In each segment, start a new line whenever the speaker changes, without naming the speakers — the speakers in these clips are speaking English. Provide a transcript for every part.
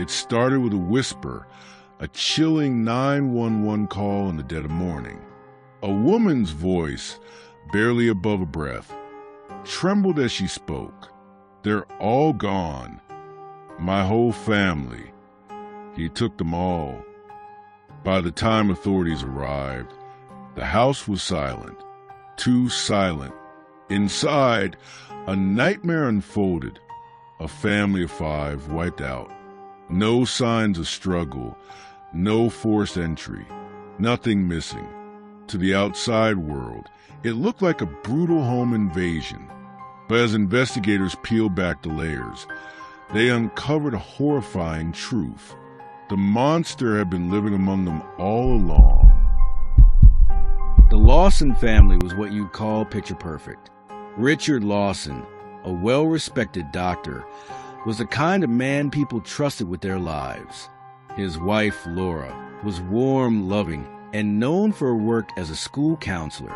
It started with a whisper, a chilling 911 call in the dead of morning. A woman's voice, barely above a breath, trembled as she spoke. "They're all gone. My whole family. He took them all." By the time authorities arrived, the house was silent, too silent. Inside, a nightmare unfolded, a family of 5 wiped out. No signs of struggle, no forced entry, nothing missing. To the outside world, it looked like a brutal home invasion. But as investigators peeled back the layers, they uncovered a horrifying truth. The monster had been living among them all along.
The Lawson family was what you'd call picture perfect. Richard Lawson, a well-respected doctor, was the kind of man people trusted with their lives. His wife, Laura, was warm, loving, and known for her work as a school counselor.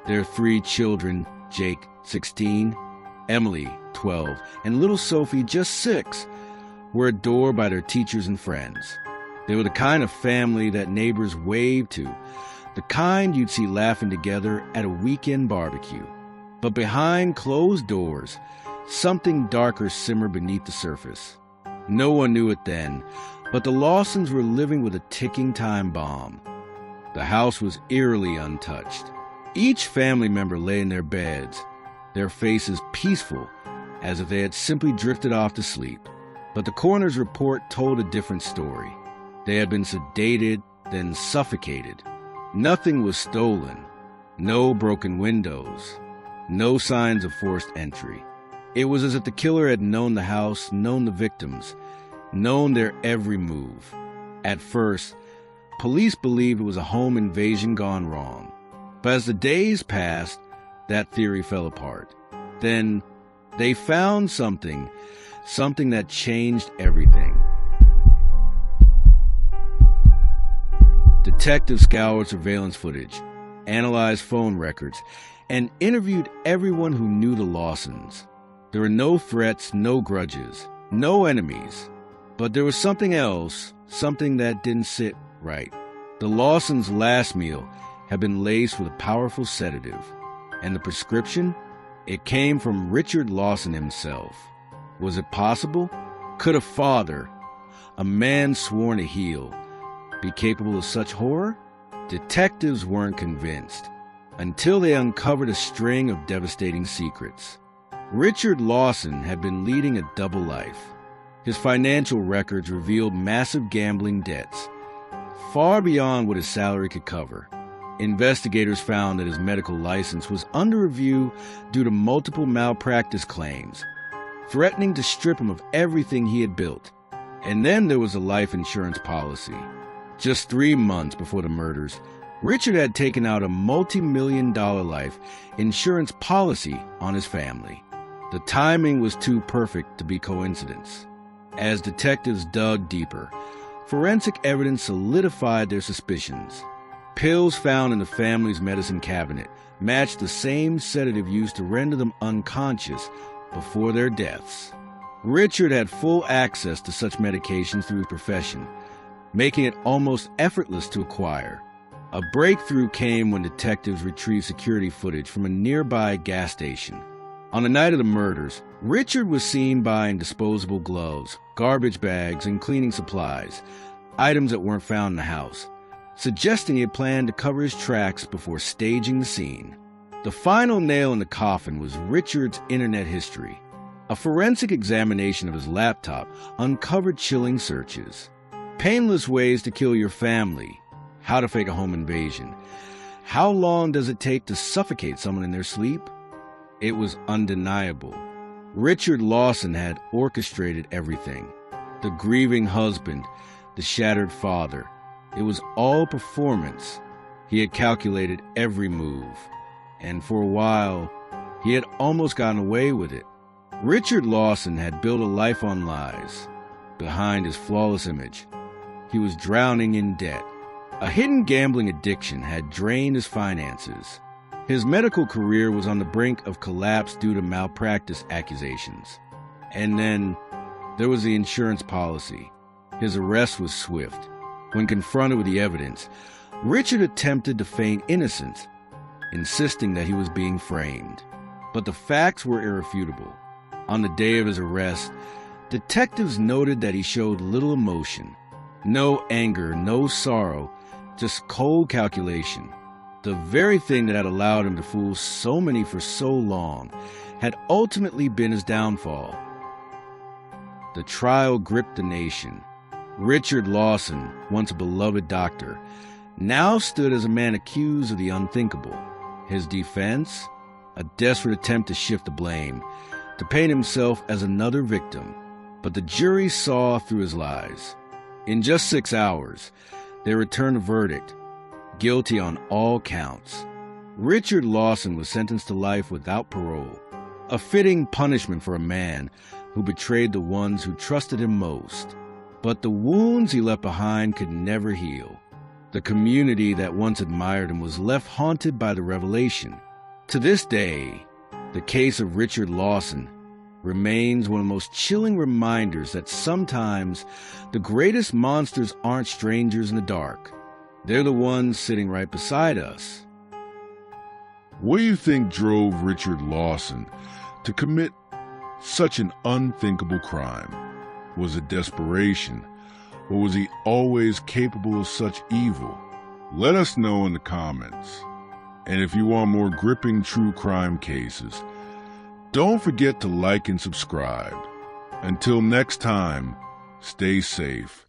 Their 3 children, Jake, 16, Emily, 12, and little Sophie, just 6, were adored by their teachers and friends. They were the kind of family that neighbors waved to, the kind you'd see laughing together at a weekend barbecue. But behind closed doors, something darker simmered beneath the surface. No one knew it then, but the Lawsons were living with a ticking time bomb. The house was eerily untouched. Each family member lay in their beds, their faces peaceful, as if they had simply drifted off to sleep. But the coroner's report told a different story. They had been sedated, then suffocated. Nothing was stolen. No broken windows. No signs of forced entry. It was as if the killer had known the house, known the victims, known their every move. At first, police believed it was a home invasion gone wrong. But as the days passed, that theory fell apart. Then they found something that changed everything. Detectives scoured surveillance footage, analyzed phone records, and interviewed everyone who knew the Lawsons. There were no threats, no grudges, no enemies. But there was something else, something that didn't sit right. The Lawsons' last meal had been laced with a powerful sedative. And the prescription? It came from Richard Lawson himself. Was it possible? Could a father, a man sworn to heal, be capable of such horror? Detectives weren't convinced, until they uncovered a string of devastating secrets. Richard Lawson had been leading a double life. His financial records revealed massive gambling debts, far beyond what his salary could cover. Investigators found that his medical license was under review due to multiple malpractice claims, threatening to strip him of everything he had built. And then there was a life insurance policy. Just 3 months before the murders, Richard had taken out a multi-million-dollar life insurance policy on his family. The timing was too perfect to be coincidence. As detectives dug deeper, forensic evidence solidified their suspicions. Pills found in the family's medicine cabinet matched the same sedative used to render them unconscious before their deaths. Richard had full access to such medications through his profession, making it almost effortless to acquire. A breakthrough came when detectives retrieved security footage from a nearby gas station. On the night of the murders, Richard was seen buying disposable gloves, garbage bags, and cleaning supplies, items that weren't found in the house, suggesting he had planned to cover his tracks before staging the scene. The final nail in the coffin was Richard's internet history. A forensic examination of his laptop uncovered chilling searches. Painless ways to kill your family. How to fake a home invasion. How long does it take to suffocate someone in their sleep? It was undeniable. Richard Lawson had orchestrated everything. The grieving husband, the shattered father. It was all performance. He had calculated every move. And for a while, he had almost gotten away with it. Richard Lawson had built a life on lies. Behind his flawless image, he was drowning in debt. A hidden gambling addiction had drained his finances. His medical career was on the brink of collapse due to malpractice accusations. And then there was the insurance policy. His arrest was swift. When confronted with the evidence, Richard attempted to feign innocence, insisting that he was being framed. But the facts were irrefutable. On the day of his arrest, detectives noted that he showed little emotion. No anger, no sorrow, just cold calculation. The very thing that had allowed him to fool so many for so long had ultimately been his downfall. The trial gripped the nation. Richard Lawson, once a beloved doctor, now stood as a man accused of the unthinkable. His defense? A desperate attempt to shift the blame, to paint himself as another victim. But the jury saw through his lies. In just 6 hours, they returned a verdict, guilty on all counts. Richard Lawson was sentenced to life without parole, a fitting punishment for a man who betrayed the ones who trusted him most. But the wounds he left behind could never heal. The community that once admired him was left haunted by the revelation. To this day, the case of Richard Lawson remains one of the most chilling reminders that sometimes the greatest monsters aren't strangers in the dark. They're the ones sitting right beside us.
What do you think drove Richard Lawson to commit such an unthinkable crime? Was it desperation, or was he always capable of such evil? Let us know in the comments. And if you want more gripping true crime cases, don't forget to like and subscribe. Until next time, stay safe.